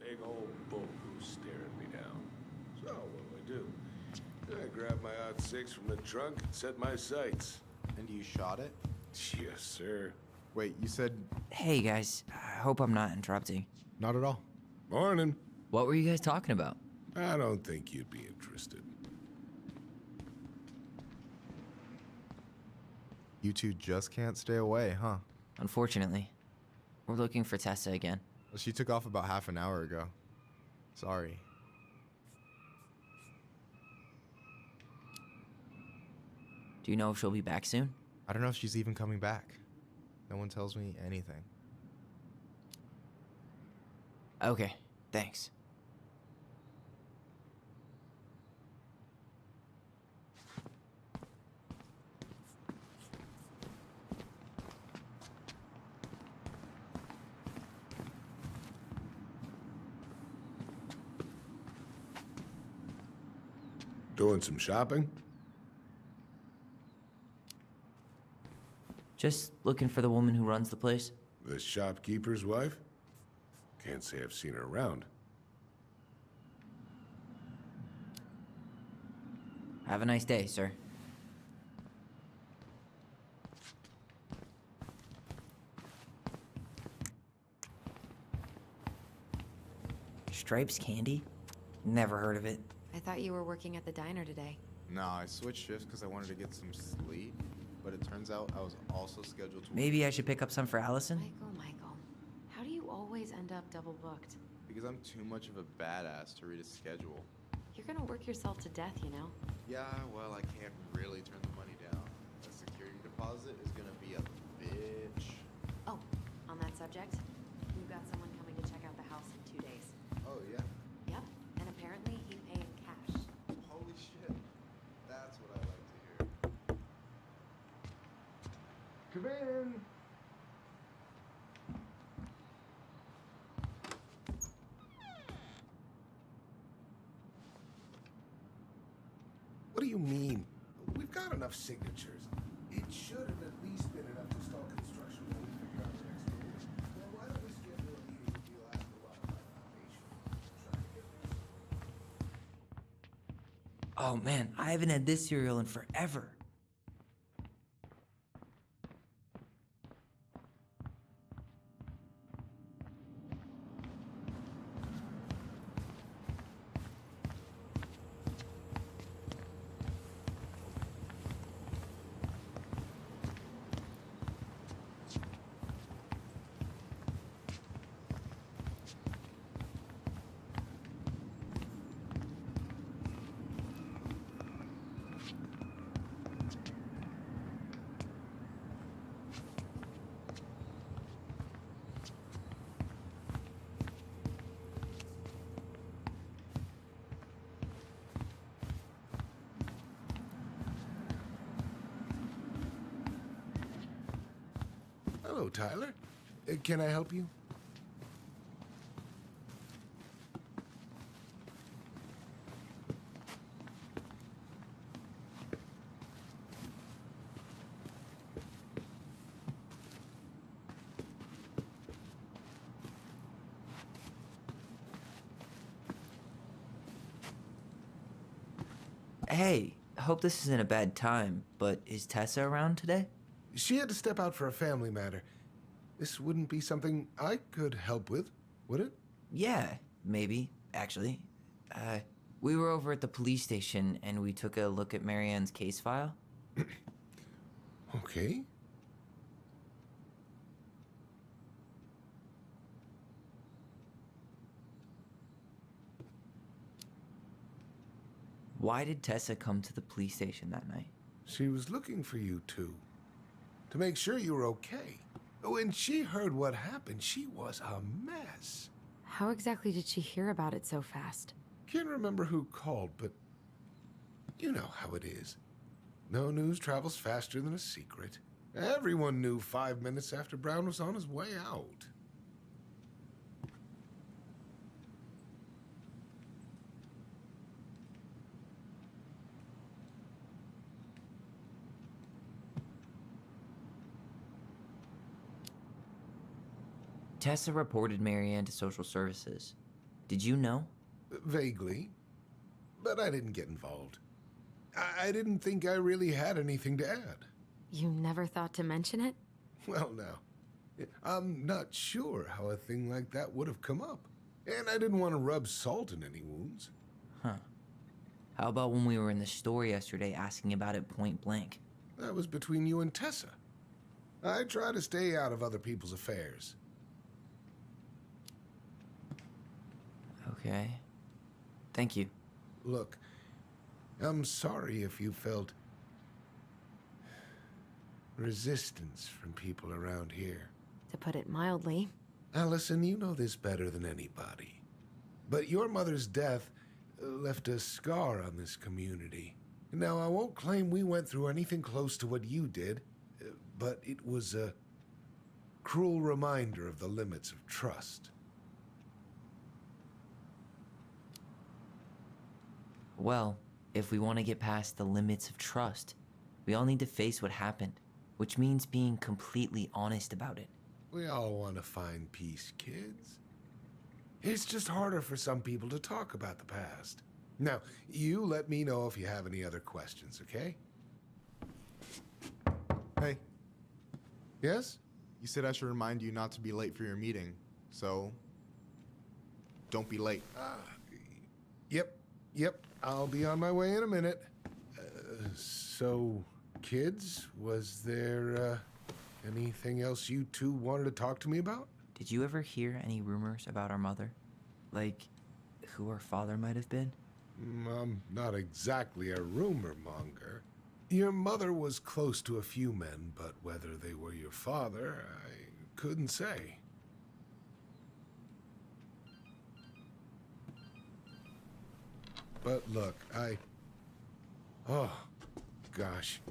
Big old bull goose staring me down. So what do? I grabbed my .6 from the trunk and set my sights. And you shot it? Yes, sir. Wait, you said... Hey guys, I hope I'm not interrupting. Not at all. Morning. What were you guys talking about? I don't think you'd be interested. You two just can't stay away, huh? Unfortunately, we're looking for Tessa again. Well, she took off about half an hour ago. Sorry. Do you know if she'll be back soon? I don't know if she's even coming back. No one tells me anything. Okay, thanks. Doing some shopping? Just looking for the woman who runs the place. The shopkeeper's wife? Can't say I've seen her around. Have a nice day, sir. Stripes Candy? Never heard of it. I thought you were working at the diner today. No, I switched shifts because I wanted to get some sleep. But it turns out I was also scheduled to... Maybe I should pick up some for Allison? Michael, how do you always end up double booked? Because I'm too much of a badass to read a schedule. You're gonna work yourself to death, you know? Yeah, well, I can't really turn the money down. A security deposit is gonna be a bitch. Oh, on that subject, we've got someone coming to check out the house in 2 days. Oh, yeah? Yep, and apparently he'd pay in cash. Holy shit. That's what I like to hear. Come in. What do you mean? We've got enough signatures. It should have at least been enough to start construction when we figure out the next move. Well, why don't we schedule a meeting with you after a while by foundation? Try to get this. Oh man, I haven't had this cereal in forever. Hello, Tyler. Can I help you? Hey, hope this isn't a bad time, but is Tessa around today? She had to step out for a family matter. This wouldn't be something I could help with, would it? Yeah, maybe, actually. We were over at the police station and we took a look at Marianne's case file. Okay. Why did Tessa come to the police station that night? She was looking for you two. To make sure you were okay. When she heard what happened, she was a mess. How exactly did she hear about it so fast? Can't remember who called, but you know how it is. No news travels faster than a secret. Everyone knew 5 minutes after Brown was on his way out. Tessa reported Marianne to social services. Did you know? Vaguely. But I didn't get involved. I didn't think I really had anything to add. You never thought to mention it? Well, now, I'm not sure how a thing like that would have come up. And I didn't want to rub salt in any wounds. Huh. How about when we were in the store yesterday asking about it point blank? That was between you and Tessa. I try to stay out of other people's affairs. Okay. Thank you. Look, I'm sorry if you felt resistance from people around here. To put it mildly. Allison, you know this better than anybody. But your mother's death left a scar on this community. Now, I won't claim we went through anything close to what you did, but it was a cruel reminder of the limits of trust. Well, if we want to get past the limits of trust, we all need to face what happened, which means being completely honest about it. We all want to find peace, kids. It's just harder for some people to talk about the past. Now, you let me know if you have any other questions, okay? Hey, Yes? you said I should remind you not to be late for your meeting, so don't be late. Yep. I'll be on my way in a minute. So, kids, was there anything else you two wanted to talk to me about? Did you ever hear any rumors about our mother? Like, who our father might have been? I'm not exactly a rumor monger. Your mother was close to a few men, but whether they were your father, I couldn't say. But look, oh, gosh.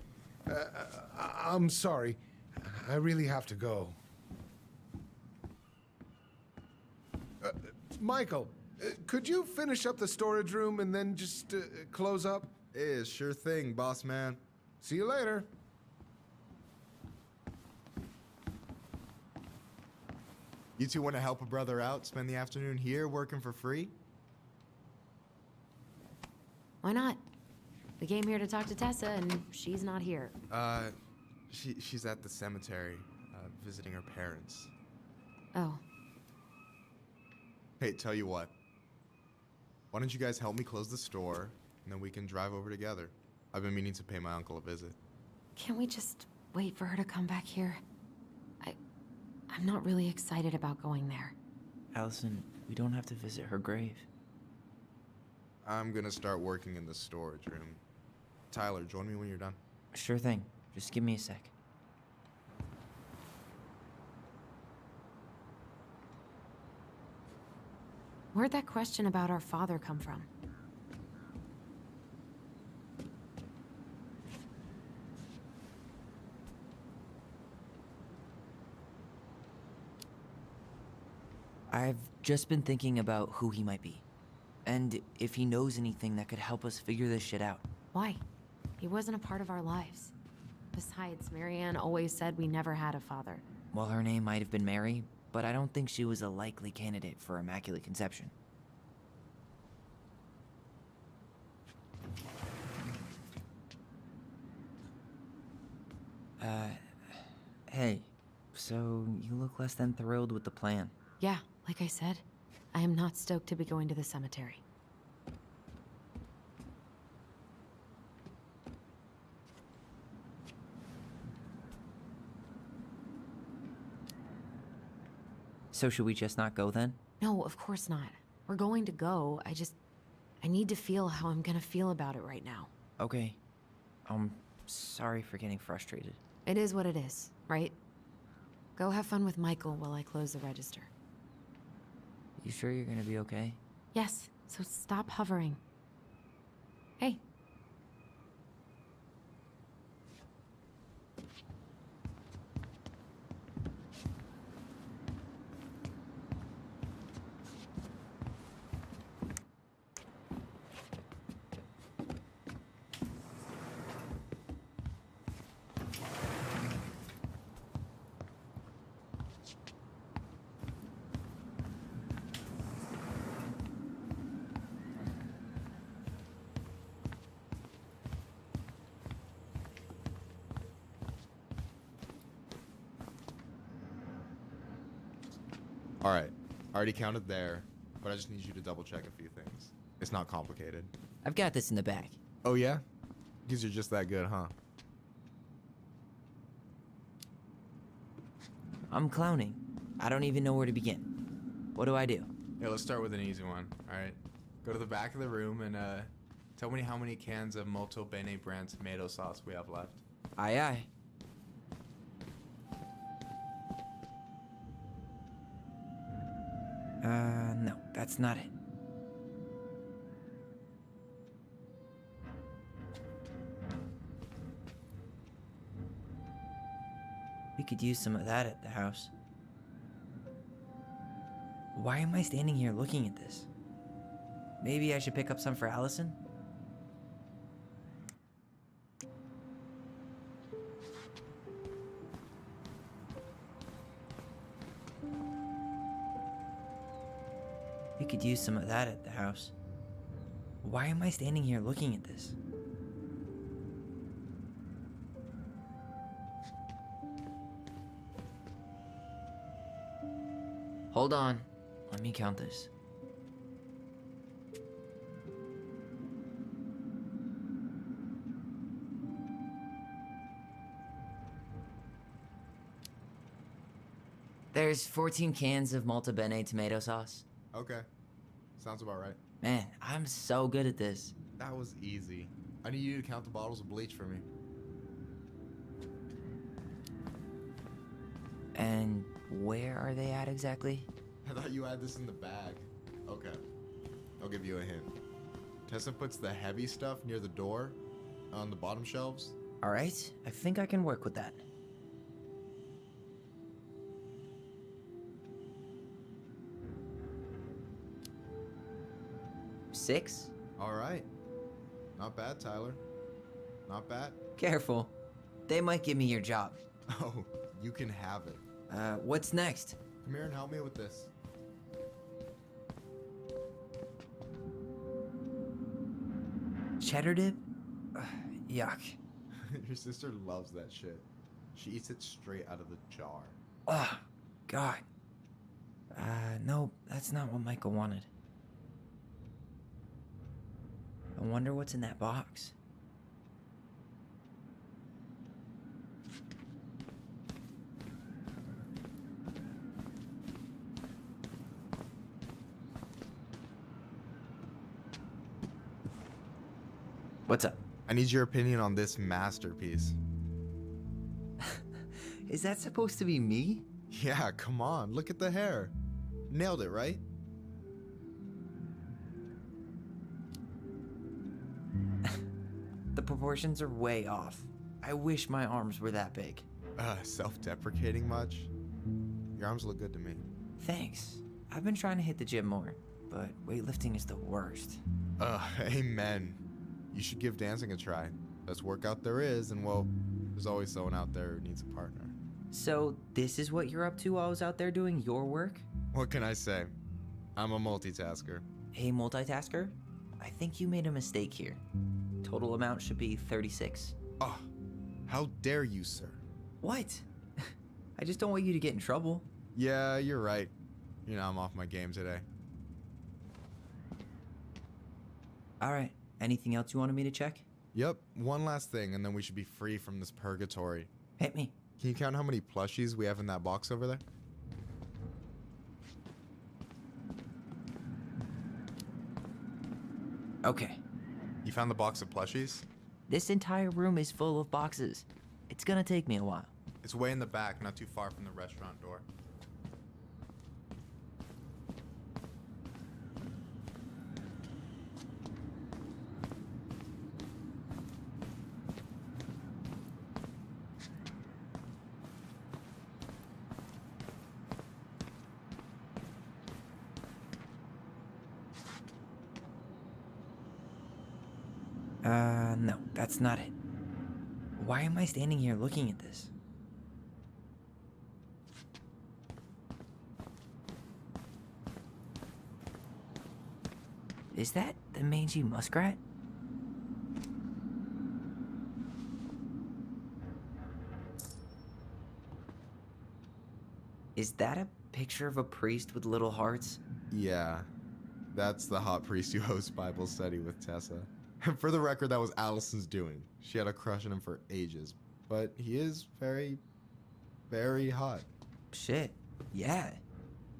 I'm sorry. I really have to go. Michael, could you finish up the storage room and then just close up? Yeah, sure thing, boss man. See you later. You two want to help a brother out, spend the afternoon here working for free? Why not? We came here to talk to Tessa, and she's not here. She's at the cemetery, visiting her parents. Oh, Hey, tell you what. Why don't you guys help me close the store, and then we can drive over together? I've been meaning to pay my uncle a visit. can't we just wait for her to come back here? I'm not really excited about going there. Allison, we don't have to visit her grave. I'm gonna start working in the storage room. Tyler, join me when you're done. Sure thing. Just give me a sec. Where'd that question about our father come from? I've just been thinking about who he might be. And if he knows anything that could help us figure this shit out. Why? He wasn't a part of our lives. Besides, Marianne always said we never had a father. Well, her name might have been Mary, but I don't think she was a likely candidate for Immaculate Conception. Hey, so you look less than thrilled with the plan. Yeah, like I said, I am not stoked to be going to the cemetery. So should we just not go then? No, of course not. We're going to go. I need to feel how I'm gonna feel about it right now. Okay. Sorry for getting frustrated. It is what it is, right? Go have fun with Michael while I close the register. You sure you're gonna be okay? Yes, so stop hovering. Hey. Alright, I already counted there, but I just need you to double check a few things. It's not complicated. I've got this in the bag. Oh yeah? Because you're just that good, huh? I'm clowning. I don't even know where to begin. What do I do? Yeah, let's start with an easy one, alright? Go to the back of the room and tell me how many cans of Molto Bene brand tomato sauce we have left. Aye, aye. No, that's not it. We could use some of that at the house. Why am I standing here looking at this? Maybe I should pick up some for Allison? We could use some of that at the house. Why am I standing here looking at this? Hold on. Let me count this. There's 14 cans of Malta Bene tomato sauce. Okay. Sounds about right. Man, I'm so good at this. That was easy. I need you to count the bottles of bleach for me. And where are they at exactly? I thought you had this in the bag. Okay. I'll give you a hint. Tessa puts the heavy stuff near the door on the bottom shelves. All right, I think I can work with that. Six? All right. Not bad, Tyler. Not bad. Careful. They might give me your job. Oh, you can have it. What's next? Come here and help me with this. Cheddar dip? Yuck. Your sister loves that shit. She eats it straight out of the jar. Oh, God. No, that's not what Michael wanted. I wonder what's in that box. What's up? I need your opinion on this masterpiece. Is that supposed to be me? Yeah, come on. Look at the hair. Nailed it, right? The proportions are way off. I wish my arms were that big. Self-deprecating much? Your arms look good to me. Thanks. I've been trying to hit the gym more, but weightlifting is the worst. Amen. You should give dancing a try. Best workout there is, and well, there's always someone out there who needs a partner. So, this is what you're up to while I was out there doing your work? What can I say? I'm a multitasker. Hey, multitasker? I think you made a mistake here. Total amount should be 36. Oh, how dare you, sir? What? I just don't want you to get in trouble. Yeah, you're right. You know, I'm off my game today. Alright, anything else you wanted me to check? Yep, one last thing, and then we should be free from this purgatory. Hit me. Can you count how many plushies we have in that box over there? Okay. You found the box of plushies? This entire room is full of boxes. It's gonna take me a while. It's way in the back, not too far from the restaurant door. No, that's not it. Why am I standing here looking at this? Is that the mangy muskrat? Is that a picture of a priest with little hearts? Yeah, that's the hot priest who hosts Bible study with Tessa. And for the record, that was Allison's doing. She had a crush on him for ages, but he is very, very hot. Shit, yeah.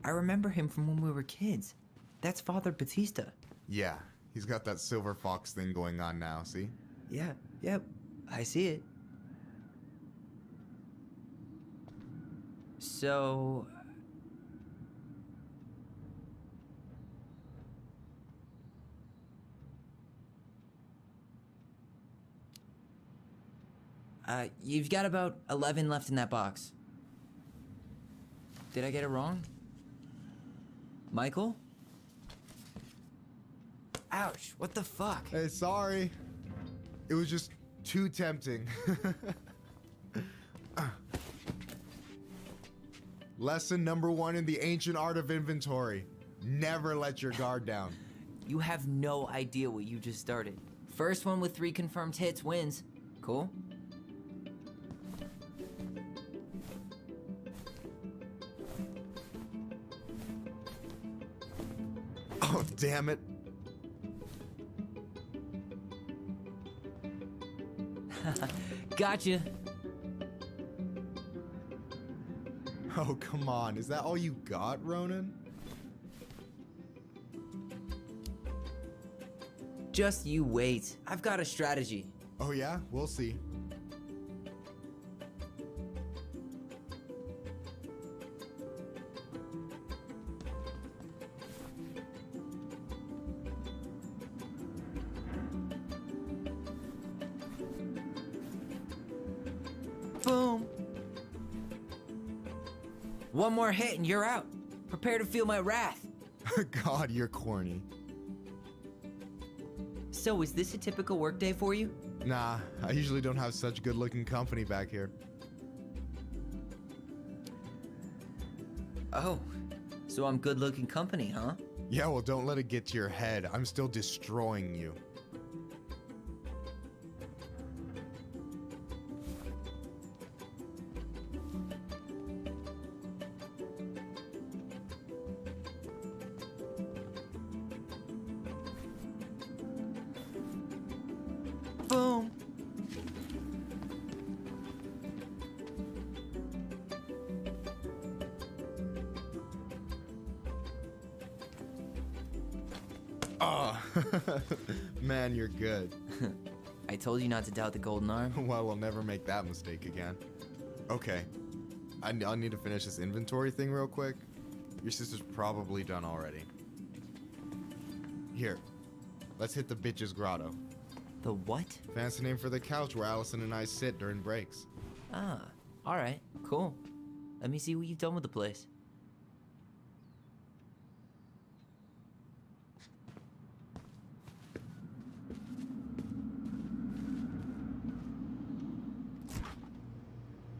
I remember him from when we were kids. That's Father Batista. Yeah, he's got that silver fox thing going on now, see? Yeah, yep, I see it. So... you've got about 11 left in that box. Did I get it wrong? Michael? Ouch, what the fuck? Hey, sorry. It was just too tempting. Lesson number 1 in the ancient art of inventory. Never let your guard down. You have no idea what you just started. First one with 3 confirmed hits wins. Cool? Oh, damn it. Gotcha. Oh, come on. Is that all you got, Ronan? Just you wait. I've got a strategy. Oh, yeah? We'll see. Boom. One more hit and you're out. Prepare to feel my wrath. God, you're corny. So, is this a typical workday for you? Nah, I usually don't have such good-looking company back here. Oh, so I'm good-looking company, huh? Yeah, well, don't let it get to your head. I'm still destroying you. Boom. Oh, man, you're good. I told you not to doubt the golden arm. Well, we'll never make that mistake again. Okay, I'll need to finish this inventory thing real quick. Your sister's probably done already. Here, let's hit the bitch's grotto. The what? Fancy name for the couch where Allison and I sit during breaks. Ah, alright, cool. Let me see what you've done with the place.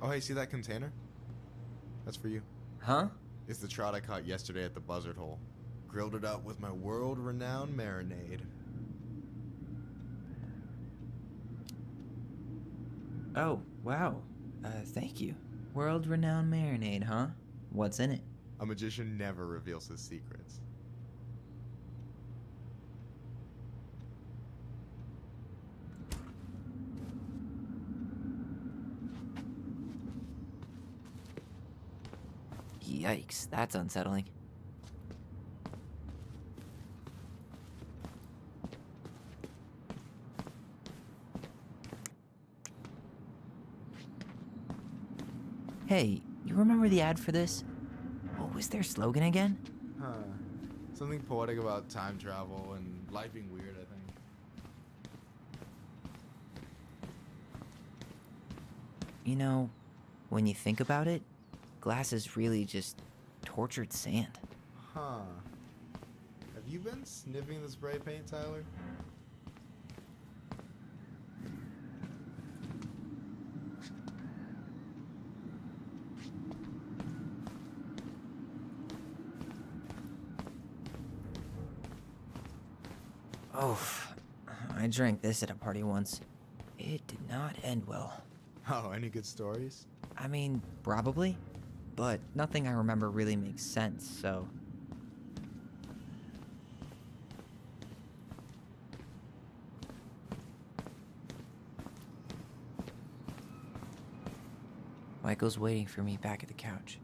Oh, hey, see that container? That's for you. Huh? It's the trout I caught yesterday at the buzzard hole. Grilled it up with my world-renowned marinade. Oh, wow. Thank you. World-renowned marinade, huh? What's in it? A magician never reveals his secrets. Yikes, that's unsettling. Hey, you remember the ad for this? What was their slogan again? Huh. Something poetic about time travel and life being weird, I think. You know, when you think about it, glass is really just tortured sand. Huh. Have you been sniffing the spray paint, Tyler? Oh, I drank this at a party once. It did not end well. Oh, any good stories? I mean, probably. but nothing I remember really makes sense, so... Michael's waiting for me back at the couch.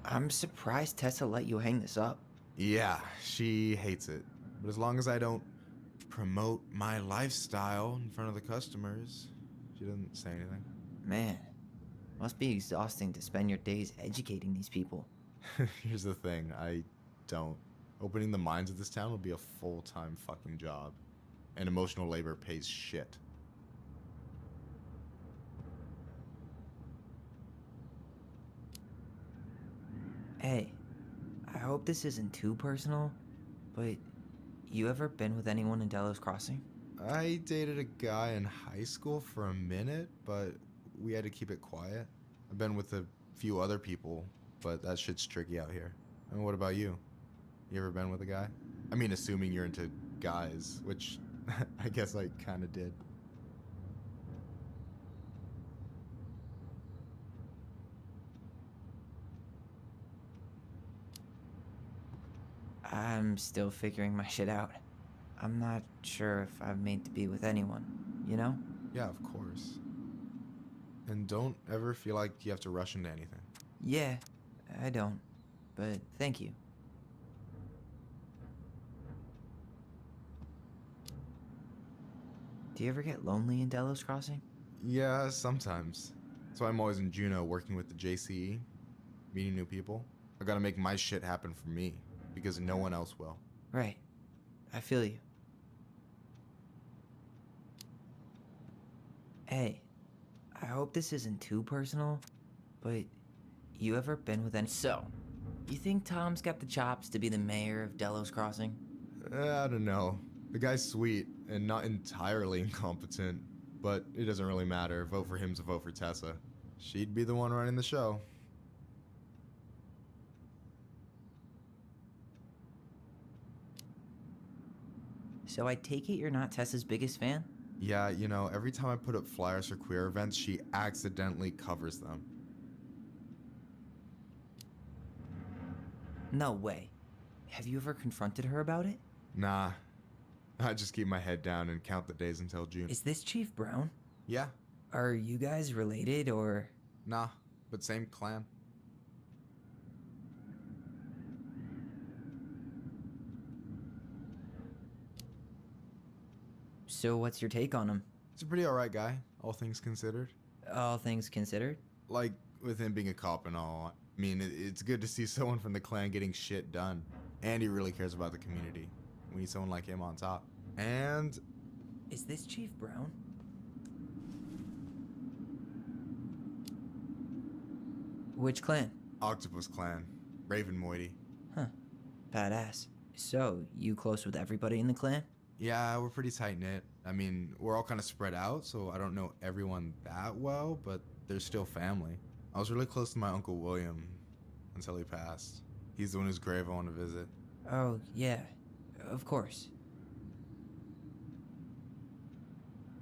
I'm surprised Tessa let you hang this up. Yeah, she hates it. But as long as I don't promote my lifestyle in front of the customers, she doesn't say anything. Man, must be exhausting to spend your days educating these people. Here's the thing, I don't. Opening the mines of this town would be a full-time fucking job. And emotional labor pays shit. Hey, I hope this isn't too personal, but you ever been with anyone in Delos Crossing? I dated a guy in high school for a minute, but we had to keep it quiet. I've been with a few other people, but that shit's tricky out here. And what about you? You ever been with a guy? I mean, assuming you're into guys, which I guess I kinda did. I'm still figuring my shit out. I'm not sure if I'm made to be with anyone, you know? Yeah, of course. And don't ever feel like you have to rush into anything. Yeah, I don't. But thank you. Do you ever get lonely in Delos Crossing? Yeah, sometimes. So I'm always in Juneau working with the JCE, meeting new people. I gotta make my shit happen for me, because no one else will. Right. I feel you. Hey, I hope this isn't too personal, but you ever been with any... So, you think Tom's got the chops to be the mayor of Delos Crossing? I don't know. The guy's sweet and not entirely incompetent, but it doesn't really matter. Vote for him's a vote for Tessa. She'd be the one running the show. So I take it you're not Tessa's biggest fan? Yeah, you know, every time I put up flyers for queer events, she accidentally covers them. No way. Have you ever confronted her about it? Nah. I just keep my head down and count the days until June. Is this Chief Brown? Yeah. Are you guys related, or...? Nah, but same clan. So what's your take on him? He's a pretty alright guy, all things considered. All things considered? Like, with him being a cop and all, I mean, it's good to see someone from the clan getting shit done. And he really cares about the community. We need someone like him on top. And... Is this Chief Brown? Which clan? Octopus Clan. Raven Moiety. Huh. Badass. So, you close with everybody in the clan? Yeah, we're pretty tight-knit. I mean, we're all kind of spread out, so I don't know everyone that well, but they're still family. I was really close to my Uncle William until he passed. He's the one whose grave I want to visit. Oh, yeah. Of course.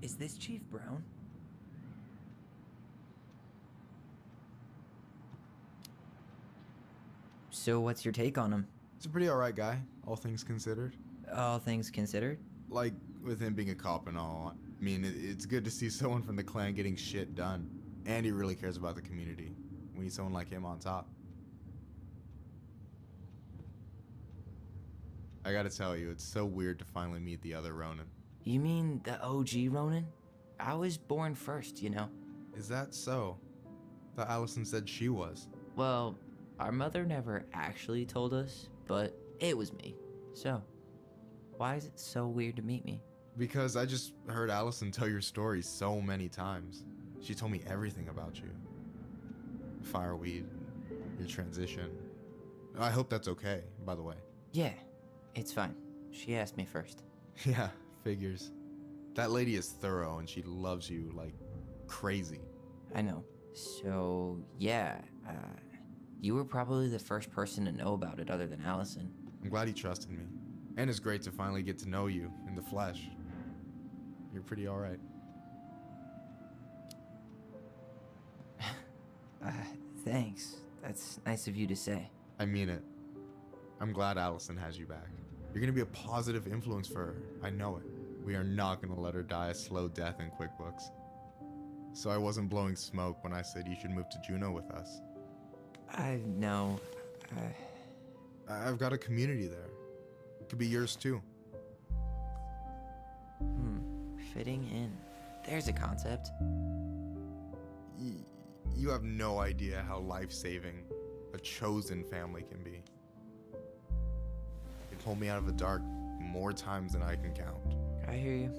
Is this Chief Brown? So what's your take on him? He's a pretty alright guy, all things considered. All things considered? Like, with him being a cop and all, I mean, it's good to see someone from the clan getting shit done. And he really cares about the community. We need someone like him on top. I gotta tell you, it's so weird to finally meet the other Ronin. You mean the OG Ronin? I was born first, you know. Is that so? Thought Allison said she was. Well, our mother never actually told us, but it was me. So, why is it so weird to meet me? Because I just heard Allison tell your story so many times. She told me everything about you. Fireweed, your transition. I hope that's okay, by the way. Yeah, it's fine. She asked me first. Yeah, figures. That lady is thorough and she loves you like crazy. I know. So, yeah, you were probably the first person to know about it other than Allison. I'm glad he trusted me. And it's great to finally get to know you in the flesh. You're pretty alright. Thanks. That's nice of you to say. I mean it. I'm glad Allison has you back. You're gonna be a positive influence for her. I know it. We are not gonna let her die a slow death in QuickBooks. So I wasn't blowing smoke when I said you should move to Juneau with us. I know. I've got a community there. It could be yours too. Fitting in. There's a concept. You have no idea how life-saving a chosen family can be. It pulled me out of the dark more times than I can count. I hear you.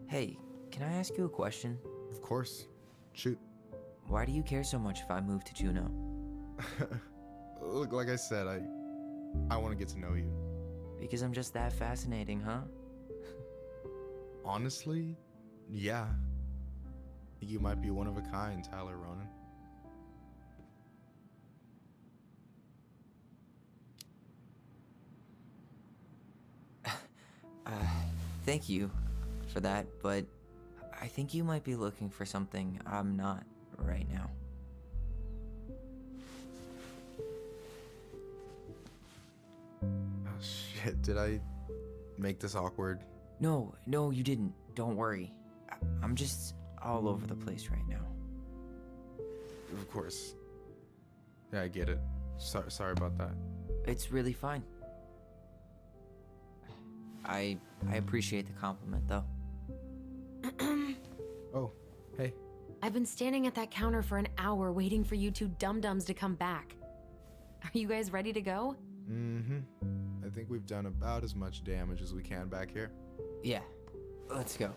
Hey, can I ask you a question? Of course. Shoot. Why do you care so much if I move to Juneau? Look, like I said, I want to get to know you. Because I'm just that fascinating, huh? Honestly, yeah. You might be one of a kind, Tyler Ronan. Thank you for that, but I think you might be looking for something I'm not right now. Oh shit, did I make this awkward? No, you didn't. Don't worry. I'm just all over the place right now. Of course. Yeah, I get it. Sorry about that. It's really fine. I appreciate the compliment, though. Oh, hey. I've been standing at that counter for an hour waiting for you two dum-dums to come back. Are you guys ready to go? Mm-hmm. I think we've done about as much damage as we can back here. Yeah, let's go.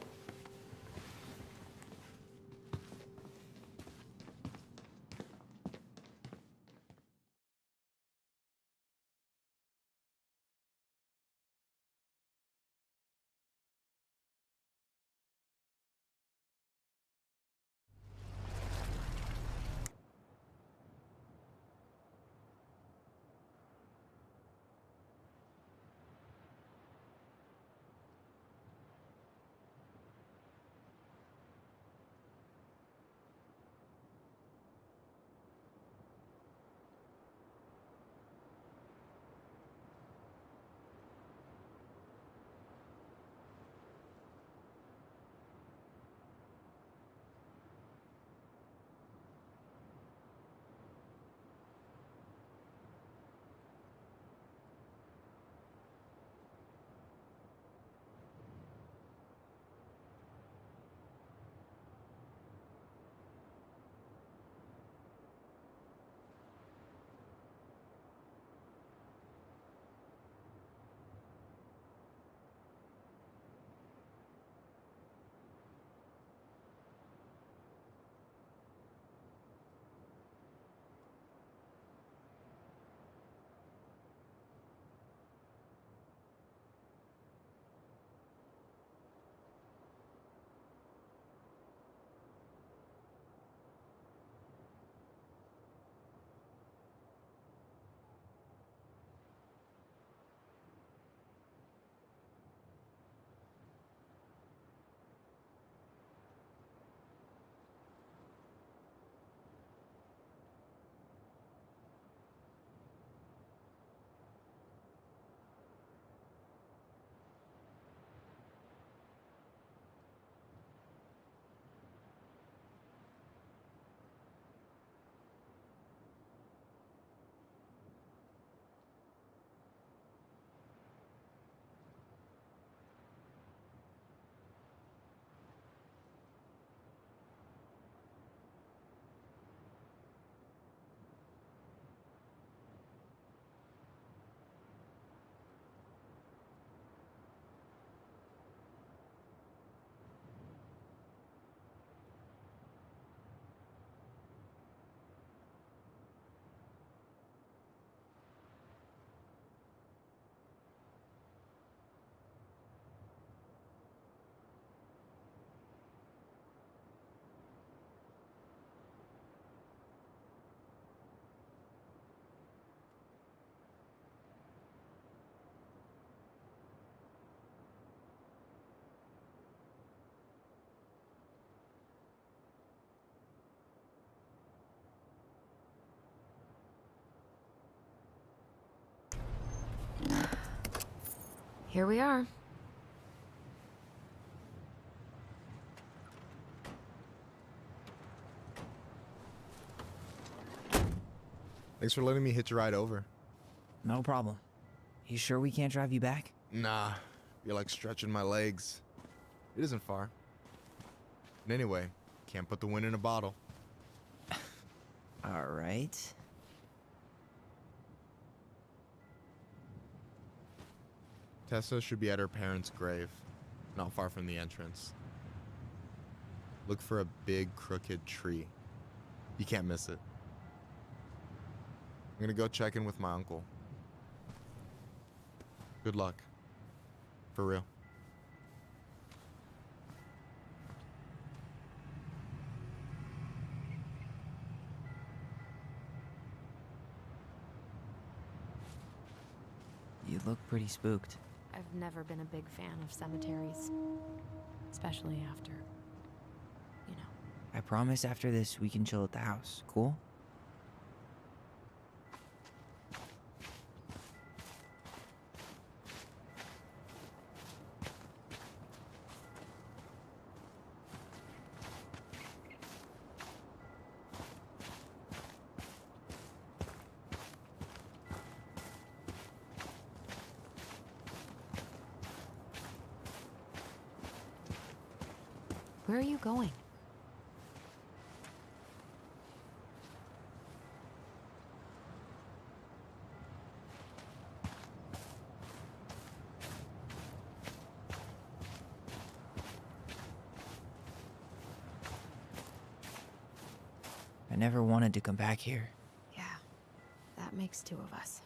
Here we are. Thanks for letting me hitch a ride over. No problem. You sure we can't drive you back? Nah, you're like stretching my legs. It isn't far. And anyway, can't put the wind in a bottle. All right. Tessa should be at her parents' grave, not far from the entrance. Look for a big crooked tree. You can't miss it. I'm gonna go check in with my uncle. Good luck. For real. You look pretty spooked. I've never been a big fan of cemeteries. Especially after, you know. I promise after this we can chill at the house, cool? Where are you going? I never wanted to come back here. Yeah, that makes two of us.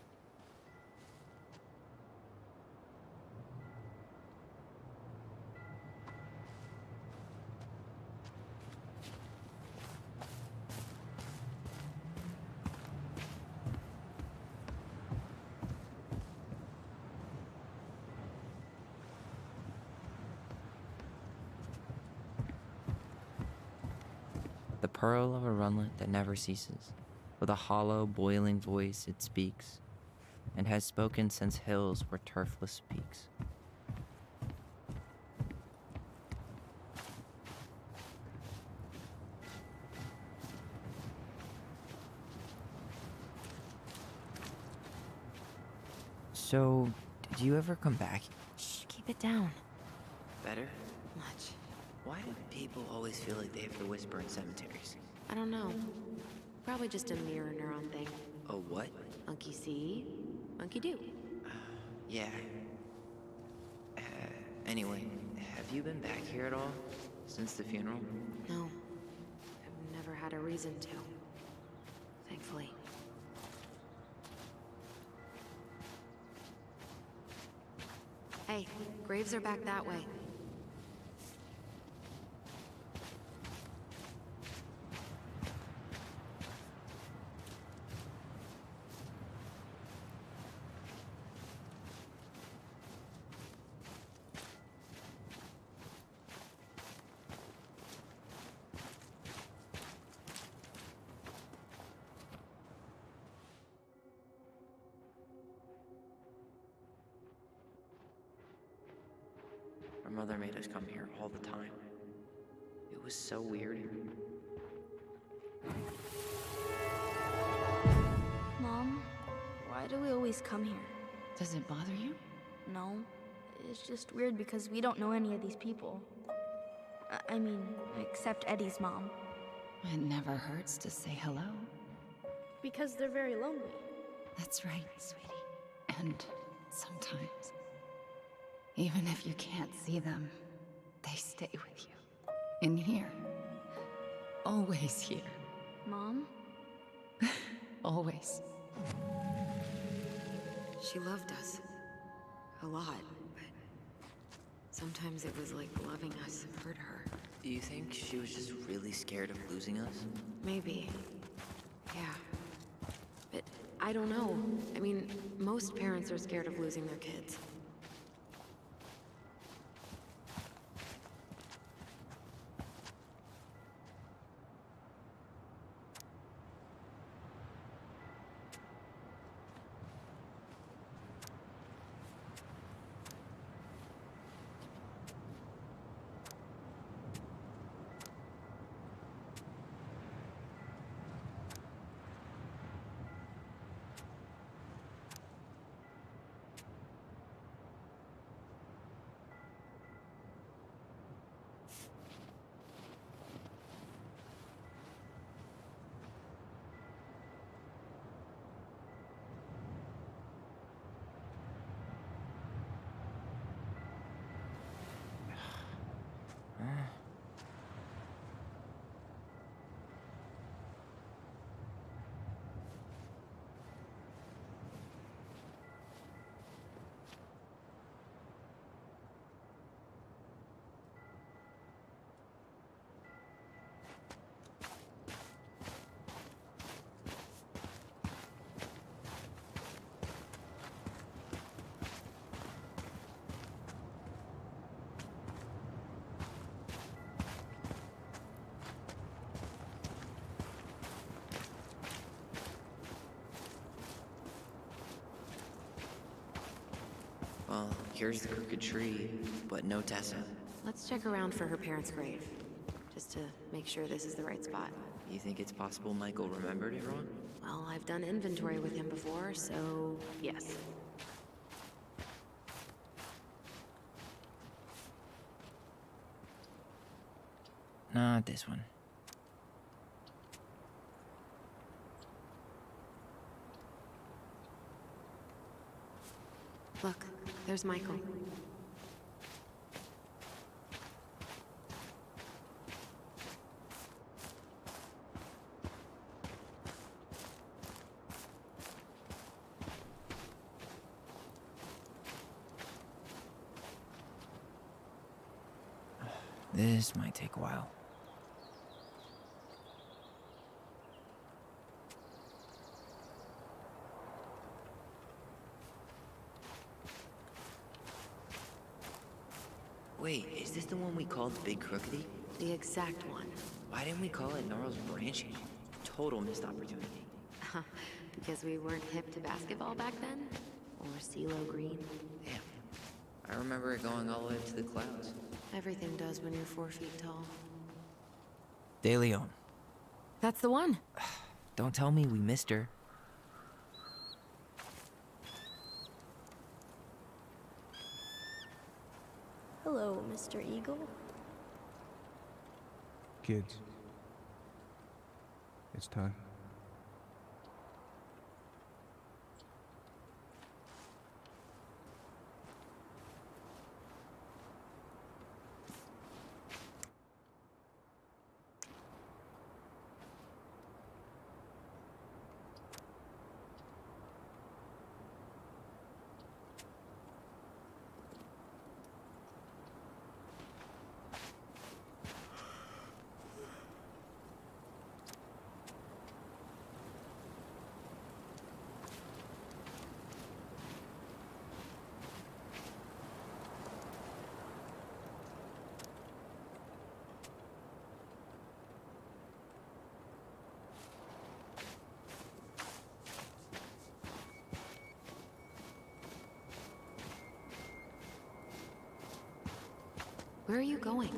The pearl of a runlet that never ceases. With a hollow, boiling voice it speaks, and has spoken since hills were turfless peaks. So, did you ever come back? Shh, keep it down. Better? Much. Why do people always feel like they have to whisper in cemeteries? I don't know. Probably just a mirror neuron thing. A what? Monkey see, monkey do. Yeah. Anyway, have you been back here at all? Since the funeral? No. I've never had a reason to. Thankfully. Hey, graves are back that way. Our mother made us come here all the time. It was so weird. Mom, why do we always come here? Does it bother you? No, it's just weird because we don't know any of these people. I mean, except Eddie's mom. It never hurts to say hello. Because they're very lonely. That's right, sweetie. And sometimes, even if you can't see them, they stay with you. In here. Always here. Mom? Always. She loved us. A lot, but sometimes it was like loving us hurt her. Do you think she was just really scared of losing us? Maybe. Yeah. But I don't know. I mean, most parents are scared of losing their kids. here's the crooked tree, but no Tessa. Let's check around for her parents' grave, just to make sure this is the right spot. You think it's possible Michael remembered it wrong? Well, I've done inventory with him before, so yes. Not this one. Look, there's Michael. This might take a while. Wait, is this the one we called Big Crookedy? The exact one. Why didn't we call it Gnarls Branching? Total missed opportunity. Because we weren't hip to basketball back then? Or CeeLo Green? Damn. I remember it going all the way up to the clouds. Everything does when you're 4 feet tall. De Leon. That's the one! Don't tell me we missed her. Hello, Mr. Eagle. Kids. It's time. Where are you going?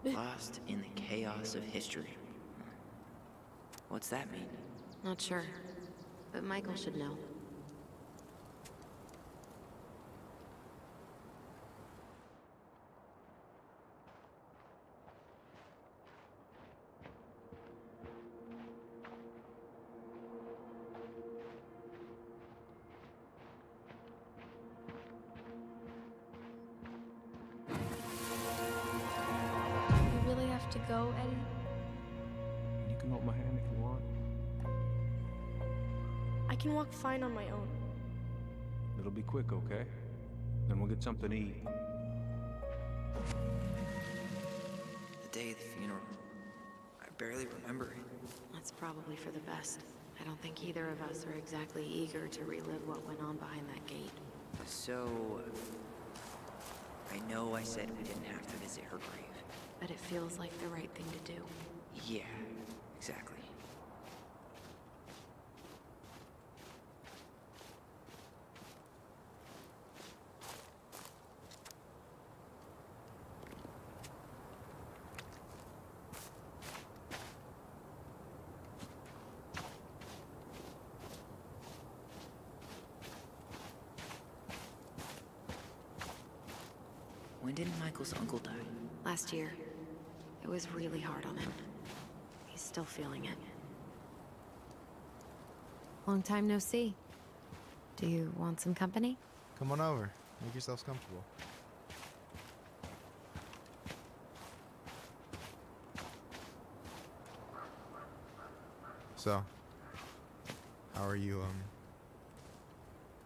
Lost in the chaos of history. What's that mean? Not sure. But Michael should know. You really have to go, Eddie? You can hold my hand if you want. I can walk fine on my own. It'll be quick, okay? Then we'll get something to eat. The day of the funeral. I barely remember it. That's probably for the best. I don't think either of us are exactly eager to relive what went on behind that gate. So... I know I said we didn't have to visit her grave. But it feels like the right thing to do. Yeah, exactly. When did Michael's uncle die? Last year. It was really hard on him. He's still feeling it. Long time no see. Do you want some company? Come on over. Make yourselves comfortable. So, how are you,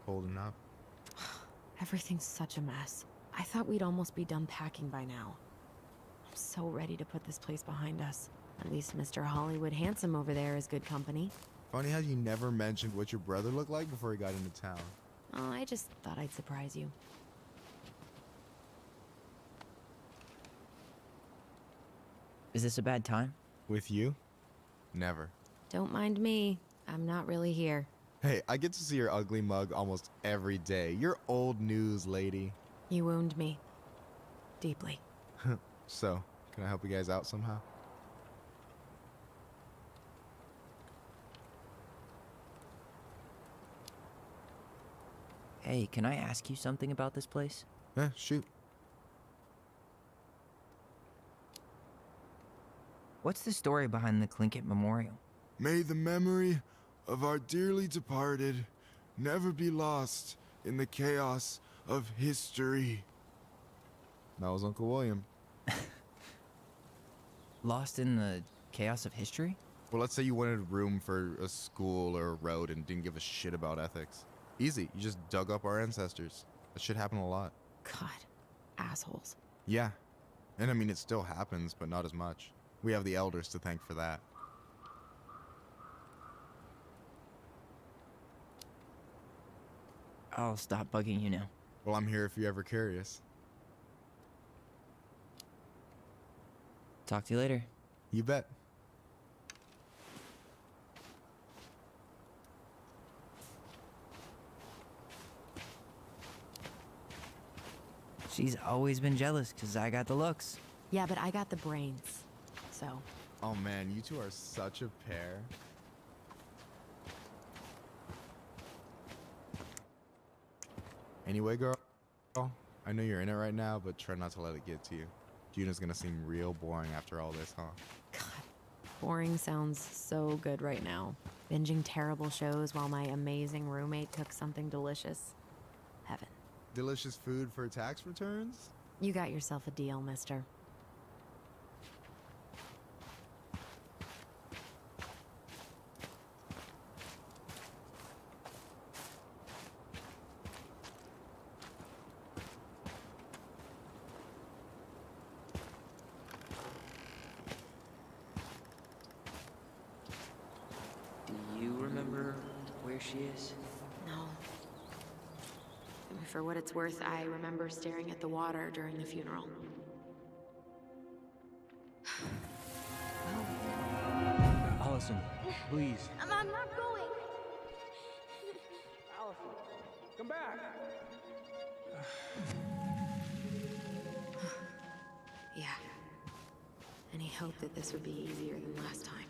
holding up? Everything's such a mess. I thought we'd almost be done packing by now. I'm so ready to put this place behind us. At least Mr. Hollywood Handsome over there is good company. Funny how you never mentioned what your brother looked like before he got into town. Oh, I just thought I'd surprise you. Is this a bad time? With you? Never. Don't mind me. I'm not really here. Hey, I get to see your ugly mug almost every day. You're old news, lady. You wound me. Deeply. So, can I help you guys out somehow? Hey, can I ask you something about this place? Yeah, shoot. What's the story behind the Tlingit Memorial? May the memory of our dearly departed never be lost in the chaos of history. That was Uncle William. Lost in the chaos of history? Well, let's say you wanted room for a school or a road and didn't give a shit about ethics. Easy, you just dug up our ancestors. That shit happened a lot. God. Assholes. Yeah. And I mean, it still happens, but not as much. We have the elders to thank for that. I'll stop bugging you now. Well, I'm here if you're ever curious. Talk to you later. You bet. She's always been jealous because I got the looks. Yeah, but I got the brains. So. Oh man, you two are such a pair. Anyway, girl, I know you're in it right now, but try not to let it get to you. Juna's gonna seem real boring after all this, huh? God. Boring sounds so good right now. Binging terrible shows while my amazing roommate cooks something delicious. Heaven. Delicious food for tax returns? You got yourself a deal, mister. Do you remember where she is? No. I mean, for what it's worth, I remember staring at the water during the funeral. Allison, please. I'm not going. Allison, come back. Yeah. Any hope that this would be easier than last time?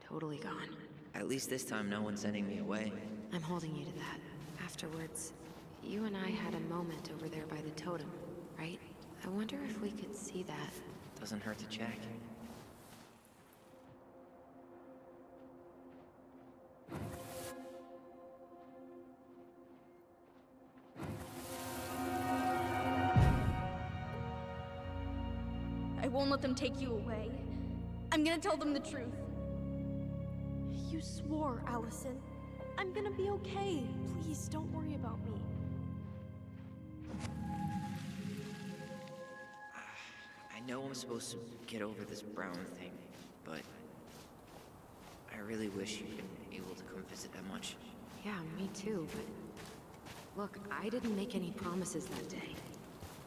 Totally gone. At least this time no one's sending me away. I'm holding you to that. Afterwards, you and I had a moment over there by the totem, right? I wonder if we could see that. Doesn't hurt to check. I won't let them take you away. I'm gonna tell them the truth. You swore, Allison. I'm gonna be okay. Please don't worry about me. I know I'm supposed to get over this Brown thing, but I really wish you'd been able to come visit that much. Yeah, me too, but... Look, I didn't make any promises that day.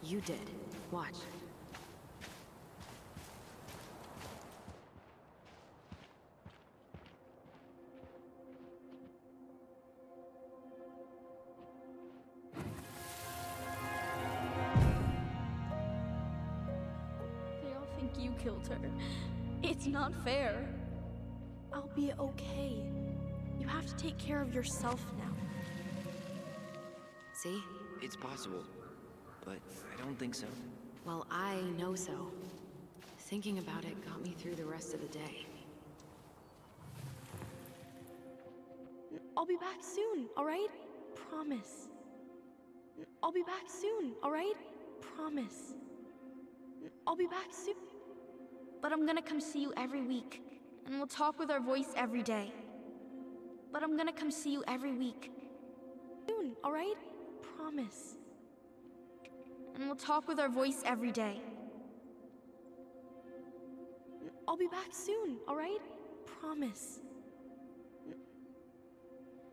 You did. Watch. They all think you killed her. It's not fair. I'll be okay. You have to take care of yourself now. See? It's possible, but I don't think so. Well, I know so. Thinking about it got me through the rest of the day. I'll be back soon, alright? Promise. I'll be back soon, alright? Promise. I'll be back soon. But I'm gonna come see you every week, and we'll talk with our voice every day. But I'm gonna come see you every week. Soon, alright? Promise. And we'll talk with our voice every day. I'll be back soon, alright? Promise.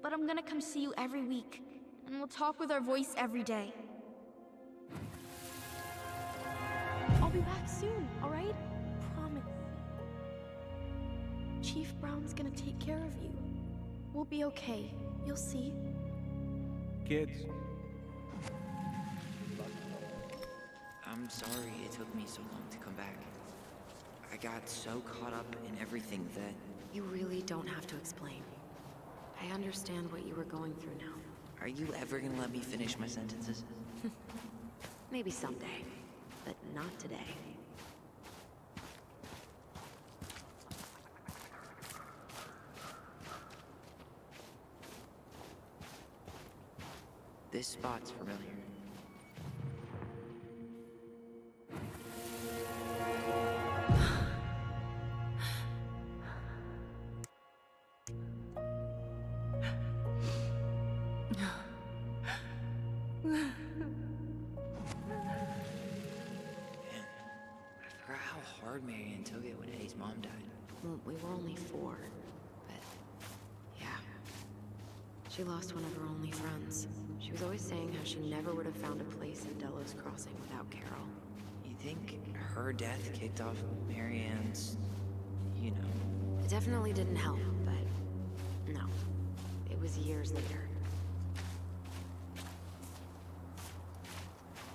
But I'm gonna come see you every week, and we'll talk with our voice every day. I'll be back soon, alright? Promise. Chief Brown's gonna take care of you. We'll be okay. You'll see. Kids, I'm sorry it took me so long to come back. I got so caught up in everything that... You really don't have to explain. I understand what you were going through now. Are you ever gonna let me finish my sentences? Maybe someday, but not today. This spot's familiar. I forgot how hard Marianne took it when Eddie's mom died. Well, we were only 4, but yeah. She lost one of her only friends. She was always saying how she never would have found a place in Delos Crossing without Carol. You think her death kicked off Marianne's, you know... It definitely didn't help, but no. It was years later.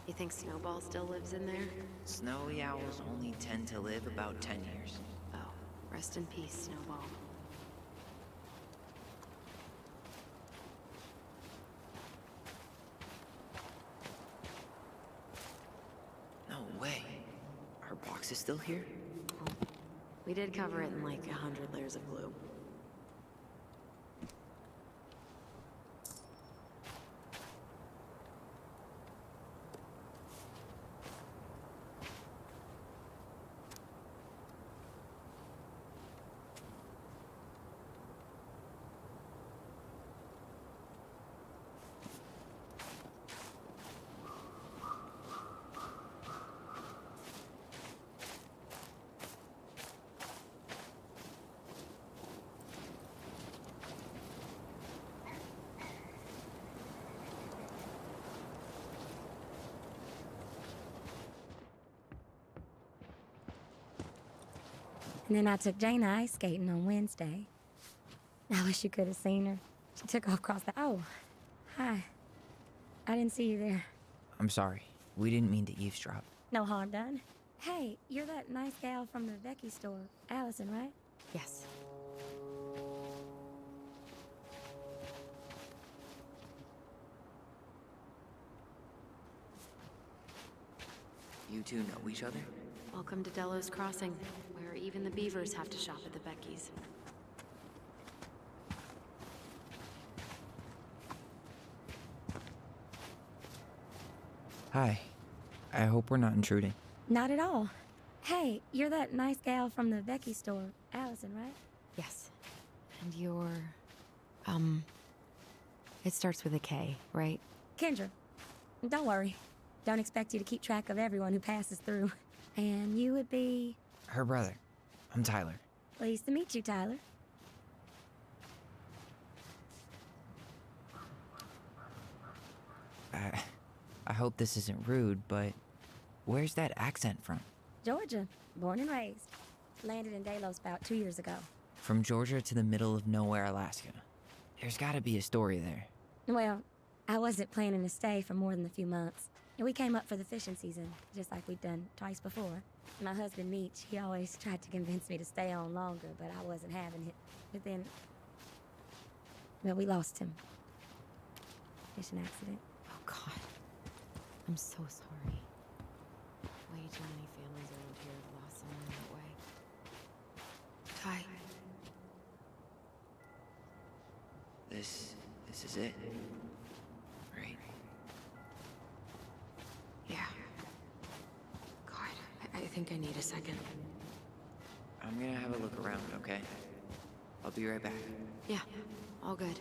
You think Snowball still lives in there? Snowy owls only tend to live about 10 years. Oh, rest in peace, Snowball. No way. Her box is still here? Well, we did cover it in like 100 layers of glue. And then I took Jana ice skating on Wednesday. I wish you could have seen her. She took off across the... Oh, hi. I didn't see you there. I'm sorry. We didn't mean to eavesdrop. No harm done. Hey, you're that nice gal from the Becky store. Allison, right? Yes. You two know each other? Welcome to Delos Crossing, where even the beavers have to shop at the Becky's. Hi. I hope we're not intruding. Not at all. Hey, you're that nice gal from the Becky store. Allison, right? Yes. And you're... It starts with a K, right? Kendra. Don't worry. Don't expect you to keep track of everyone who passes through. And you would be... Her brother. I'm Tyler. Pleased to meet you, Tyler. I hope this isn't rude, but where's that accent from? Georgia. Born and raised. Landed in Delos about 2 years ago. From Georgia to the middle of nowhere, Alaska. There's gotta be a story there. Well, I wasn't planning to stay for more than a few months. And we came up for the fishing season, just like we'd done twice before. My husband, Meech, he always tried to convince me to stay on longer, but I wasn't having it. But then... Well, we lost him. Fishing accident. Oh, God. I'm so sorry. Way too many families around here have lost someone. if I... This is it. Right? Yeah. God, I think I need a second. I'm gonna have a look around, okay? I'll be right back. Yeah, all good.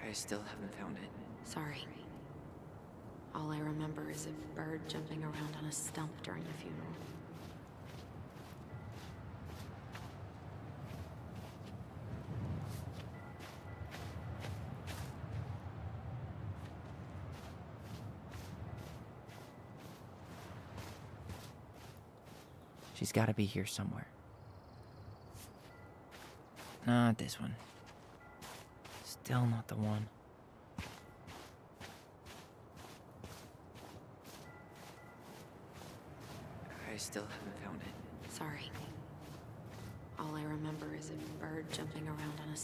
I still haven't found it. Sorry. All I remember is a bird jumping around on a stump during the funeral. She's gotta be here somewhere. Not this one. Still not the one. I still haven't found it. Sorry. All I remember is a bird jumping around on a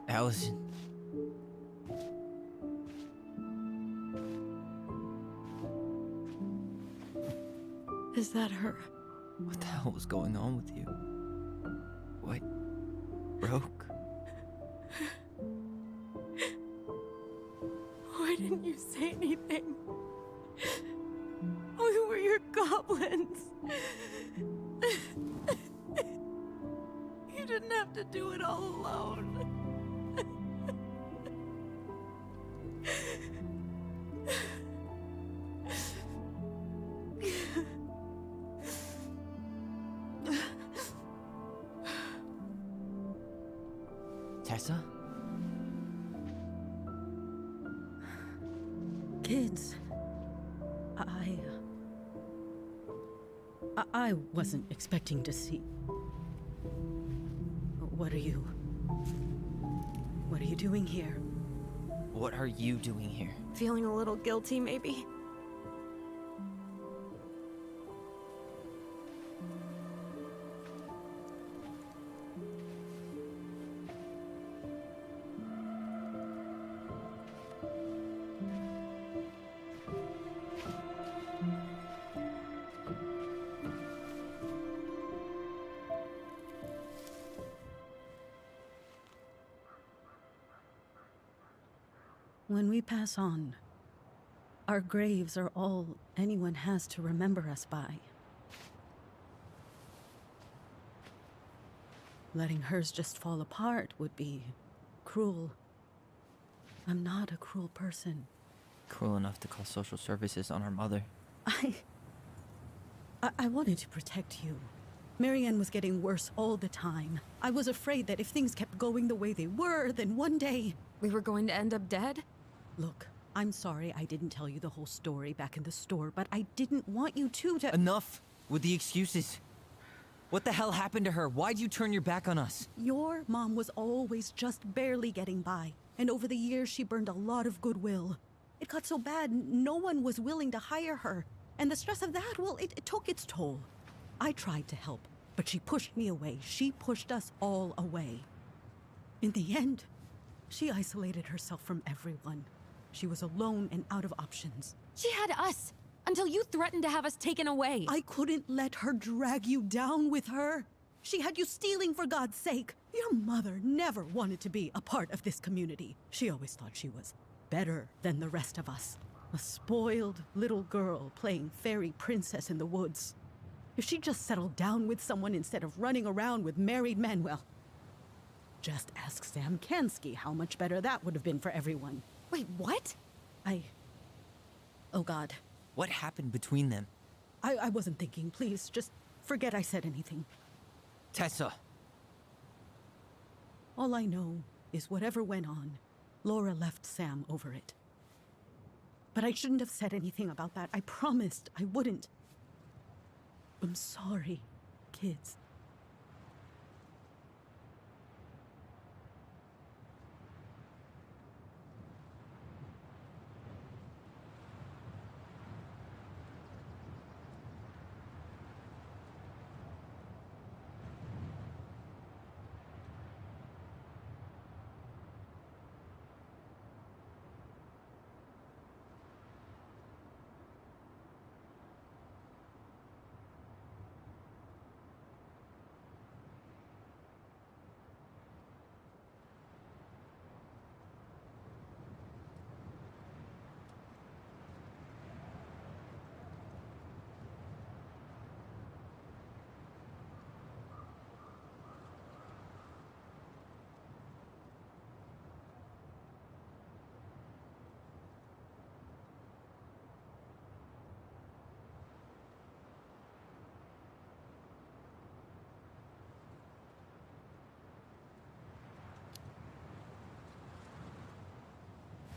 Allison. Is that her? What the hell was going on with you? What? Broke? Why didn't you say anything? We were your goblins. You didn't have to do it all alone. Tessa? Kids, I wasn't expecting to see. What are you doing here? What are you doing here? Feeling a little guilty, maybe? When we pass on, our graves are all anyone has to remember us by. Letting hers just fall apart would be cruel. I'm not a cruel person. Cruel enough to call social services on our mother. I wanted to protect you. Marianne was getting worse all the time. I was afraid that if things kept going the way they were, then one day... We were going to end up dead? Look, I'm sorry I didn't tell you the whole story back in the store, but I didn't want you to... Enough with the excuses. What the hell happened to her? Why'd you turn your back on us? Your mom was always just barely getting by, and over the years she burned a lot of goodwill. It got so bad, no one was willing to hire her, and the stress of that, well, it took its toll. I tried to help, but she pushed me away. She pushed us all away. In the end, she isolated herself from everyone. She was alone and out of options. She had us, until you threatened to have us taken away. I couldn't let her drag you down with her. She had you stealing for God's sake. Your mother never wanted to be a part of this community. She always thought she was better than the rest of us. A spoiled little girl playing fairy princess in the woods. If she just settled down with someone instead of running around with married men, well, just ask Sam Kansky how much better that would have been for everyone. Wait, what? Oh, God. What happened between them? I wasn't thinking. Please, just forget I said anything. Tessa! All I know is whatever went on, Laura left Sam over it. But I shouldn't have said anything about that. I promised I wouldn't. I'm sorry, kids.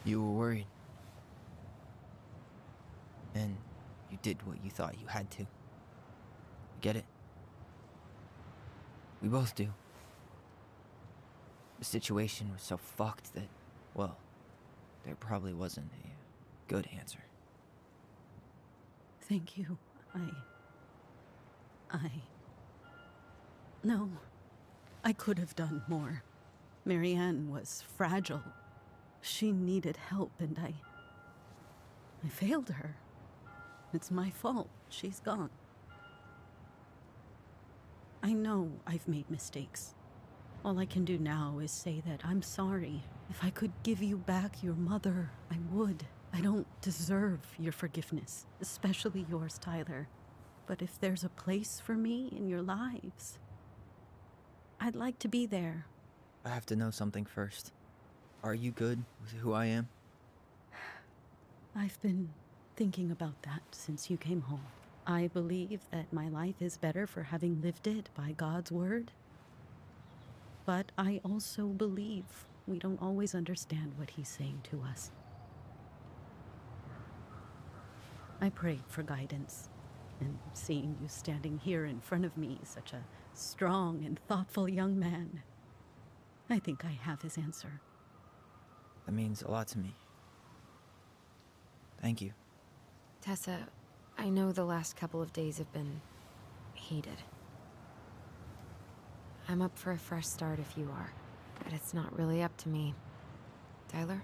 You were worried. And you did what you thought you had to. Get it? We both do. The situation was so fucked that, well, there probably wasn't a good answer. Thank you. No. I could have done more. Marianne was fragile. She needed help, and I failed her. It's my fault. She's gone. I know I've made mistakes. All I can do now is say that I'm sorry. If I could give you back your mother, I would. I don't deserve your forgiveness, especially yours, Tyler. But if there's a place for me in your lives, I'd like to be there. I have to know something first. Are you good with who I am? I've been thinking about that since you came home. I believe that my life is better for having lived it by God's word. But I also believe we don't always understand what he's saying to us. I pray for guidance, and seeing you standing here in front of me, such a strong and thoughtful young man, I think I have his answer. That means a lot to me. Thank you. Tessa, I know the last couple of days have been heated. I'm up for a fresh start if you are, but it's not really up to me. Tyler?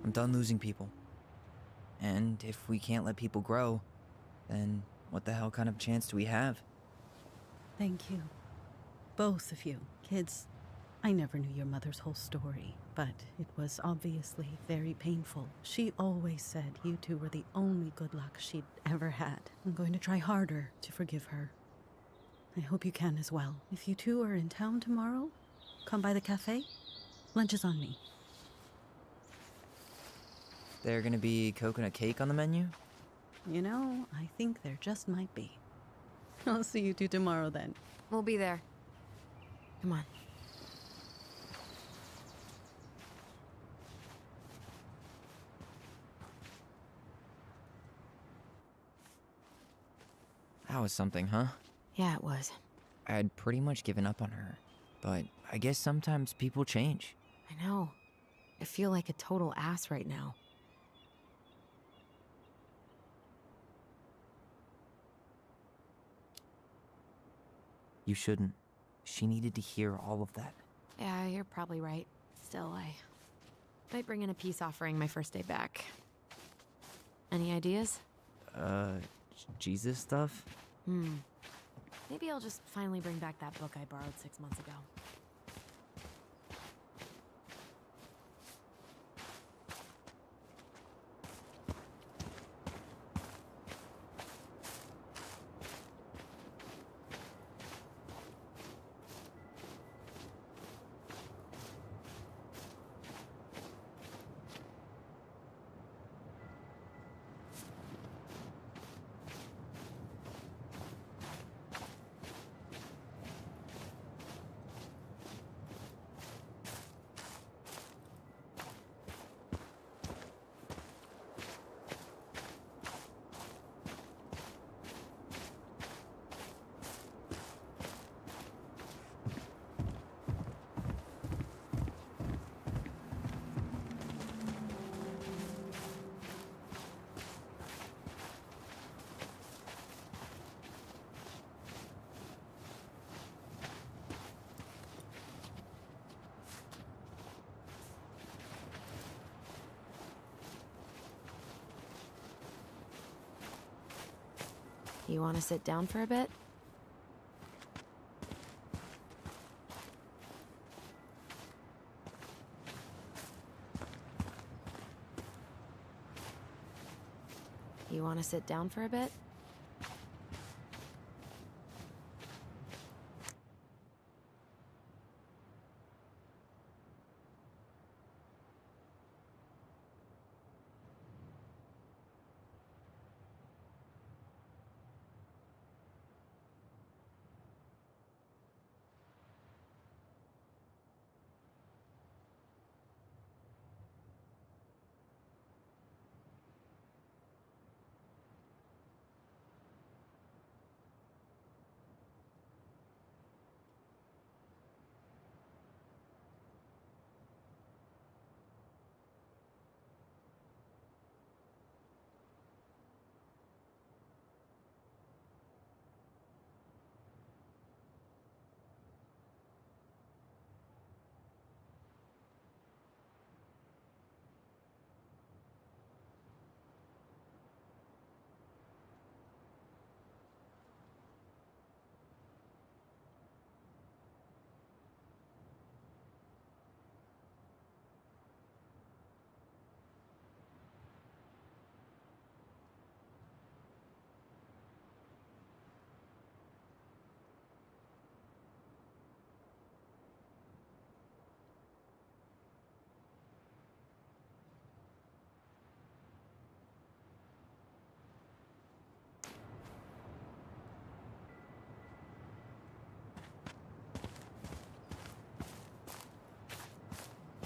I'm done losing people. And if we can't let people grow, then what the hell kind of chance do we have? Thank you. Both of you. Kids, I never knew your mother's whole story, but it was obviously very painful. She always said you two were the only good luck she'd ever had. I'm going to try harder to forgive her. I hope you can as well. If you two are in town tomorrow, come by the cafe. Lunch is on me. There gonna be coconut cake on the menu? You know, I think there just might be. I'll see you two tomorrow then. We'll be there. Come on. That was something, huh? Yeah, it was. I had pretty much given up on her, but I guess sometimes people change. I know. I feel like a total ass right now. You shouldn't. She needed to hear all of that. Yeah, you're probably right. Still, I might bring in a peace offering my first day back. Any ideas? Jesus stuff? Maybe I'll just finally bring back that book I borrowed 6 months ago. You want to sit down for a bit? You want to sit down for a bit?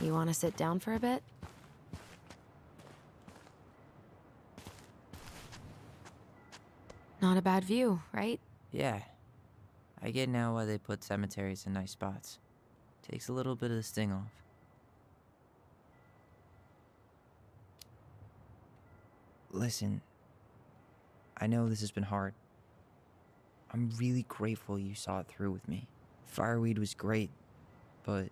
You want to sit down for a bit? Not a bad view, right? Yeah. I get now why they put cemeteries in nice spots. Takes a little bit of the sting off. Listen, I know this has been hard. I'm really grateful you saw it through with me. Fireweed was great, but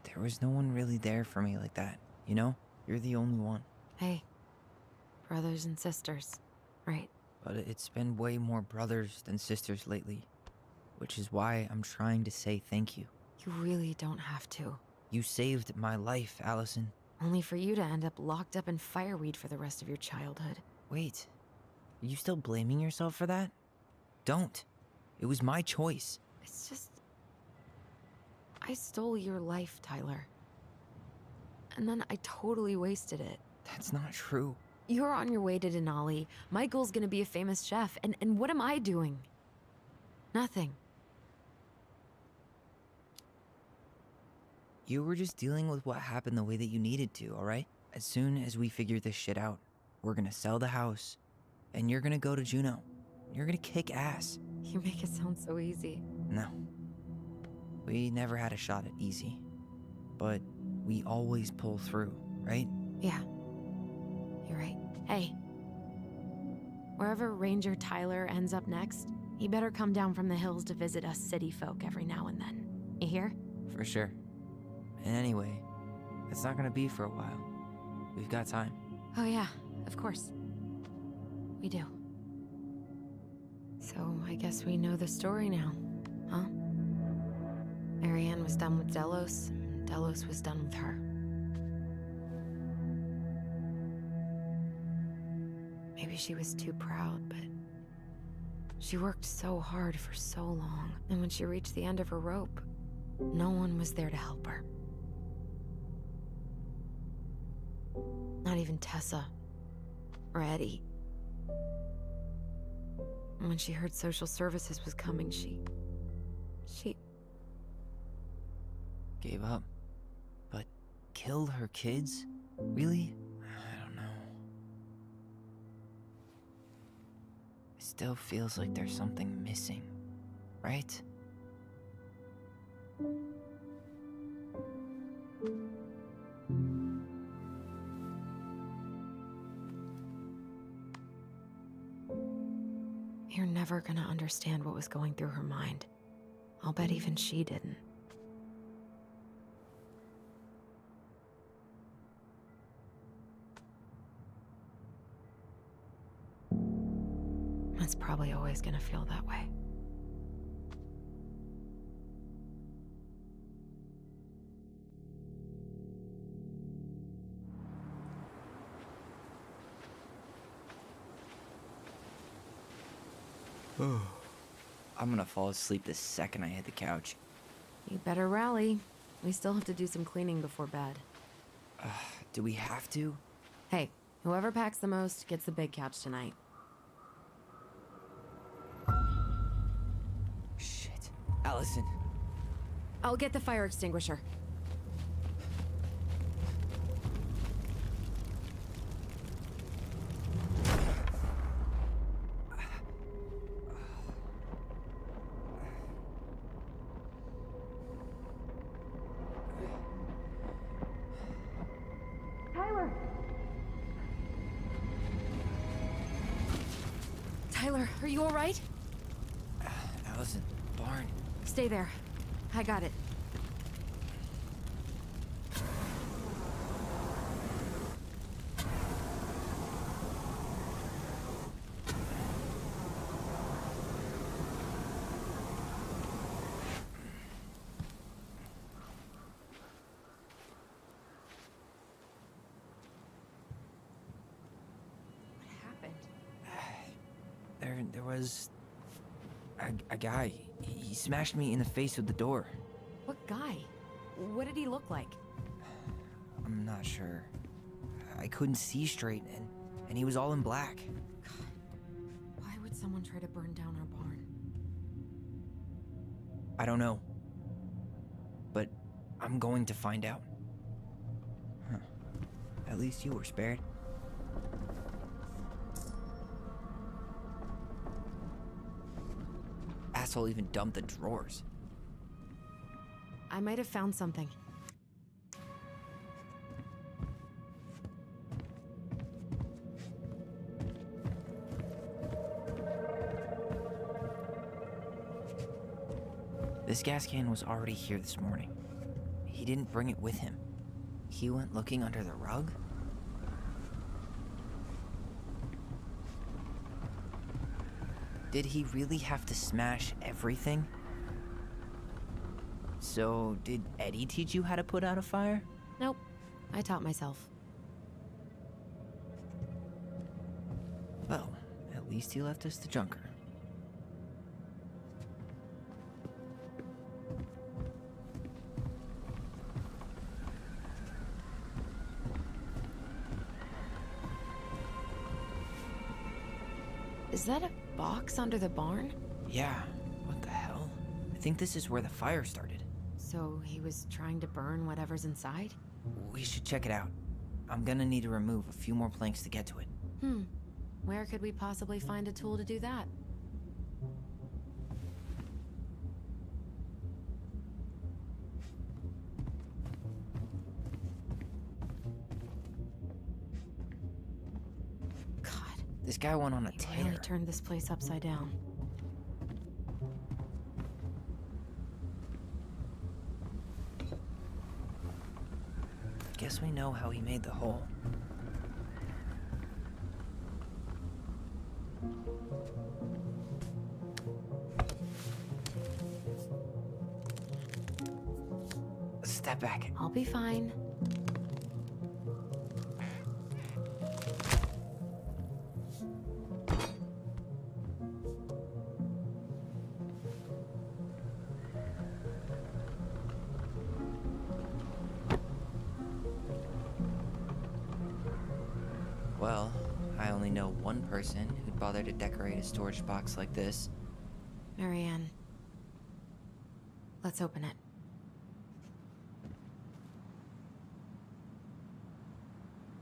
there was no one really there for me like that, you know? You're the only one. Hey, brothers and sisters, right? But it's been way more brothers than sisters lately, which is why I'm trying to say thank you. You really don't have to. You saved my life, Allison. Only for you to end up locked up in fireweed for the rest of your childhood. Wait, are you still blaming yourself for that? Don't. It was my choice. It's just... I stole your life, Tyler. And then I totally wasted it. That's not true. You're on your way to Denali. Michael's gonna be a famous chef, and what am I doing? Nothing. You were just dealing with what happened the way that you needed to, alright? As soon as we figure this shit out, we're gonna sell the house, and you're gonna go to Juneau. You're gonna kick ass. You make it sound so easy. No. We never had a shot at easy. But we always pull through, right? Yeah. You're right. Hey. Wherever Ranger Tyler ends up next, he better come down from the hills to visit us city folk every now and then. You hear? For sure. And anyway, it's not gonna be for a while. We've got time. Oh yeah, of course. We do. So I guess we know the story now, huh? Marianne was done with Delos, and Delos was done with her. Maybe she was too proud, but she worked so hard for so long, and when she reached the end of her rope, no one was there to help her. Not even Tessa or Eddie. And when she heard social services was coming, she Gave up. But killed her kids? Really? I don't know. It still feels like there's something missing, right? You're never gonna understand what was going through her mind. I'll bet even she didn't. It's probably always gonna feel that way. I'm gonna fall asleep the second I hit the couch. You better rally. We still have to do some cleaning before bed. Do we have to? Hey, whoever packs the most gets the big couch tonight. Shit. Allison. I'll get the fire extinguisher. Tyler, are you all right? Allison, barn. Stay there. I got it. There was a guy. He smashed me in the face with the door. What guy? What did he look like? I'm not sure. I couldn't see straight, and he was all in black. God, why would someone try to burn down our barn? I don't know. But I'm going to find out. Huh. At least you were spared. Asshole even dumped the drawers. I might have found something. This gas can was already here this morning. He didn't bring it with him. He went looking under the rug? Did he really have to smash everything? So, did Eddie teach you how to put out a fire? Nope. I taught myself. Well, at least he left us the junker. Is that a box under the barn? Yeah, what the hell? I think this is where the fire started. So he was trying to burn whatever's inside? We should check it out. I'm gonna need to remove a few more planks to get to it. Where could we possibly find a tool to do that? God, This guy went on a he tear. really turned this place upside down. Guess we know how he made the hole. step back. I'll be fine. Well, I only know one person who'd bother to decorate a storage box like this. Marianne. Let's open it.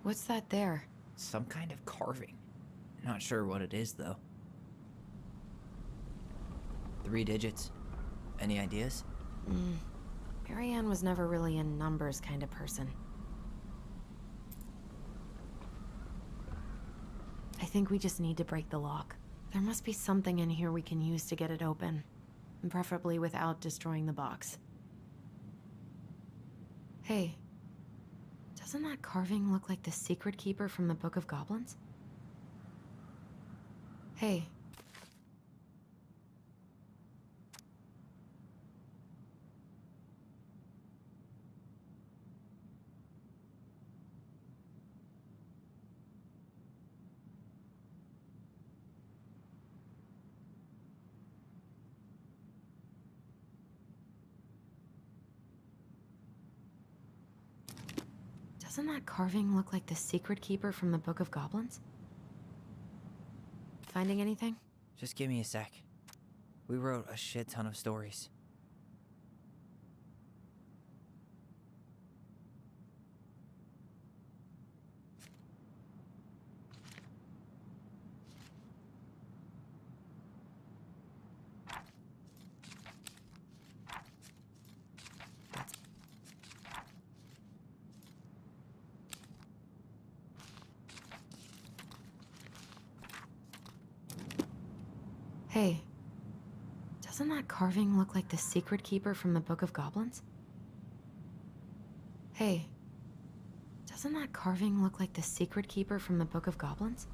What's that there? Some kind of carving. Not sure what it is, though. 3 digits. Any ideas? Marianne was never really a numbers kind of person. I think we just need to break the lock. There must be something in here we can use to get it open. And preferably without destroying the box. Hey, doesn't that carving look like the secret keeper from the Book of Goblins? Hey. Doesn't that carving look like the secret keeper from the Book of Goblins? Finding anything? Just give me a sec. We wrote a shit ton of stories. Hey, doesn't that carving look like the secret keeper from the Book of Goblins? Hey, doesn't that carving look like the secret keeper from the Book of Goblins?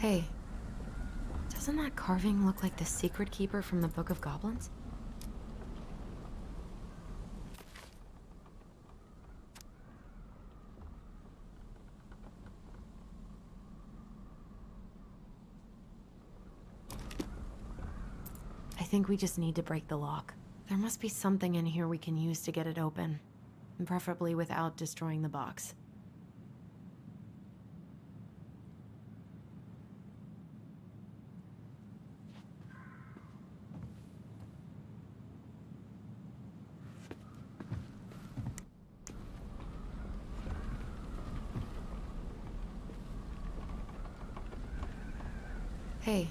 Hey, doesn't that carving look like the secret keeper from the Book of Goblins? I think we just need to break the lock. There must be something in here we can use to get it open, and preferably without destroying the box. Hey,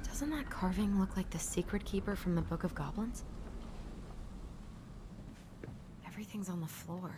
doesn't that carving look like the secret keeper from the Book of Goblins? Everything's on the floor.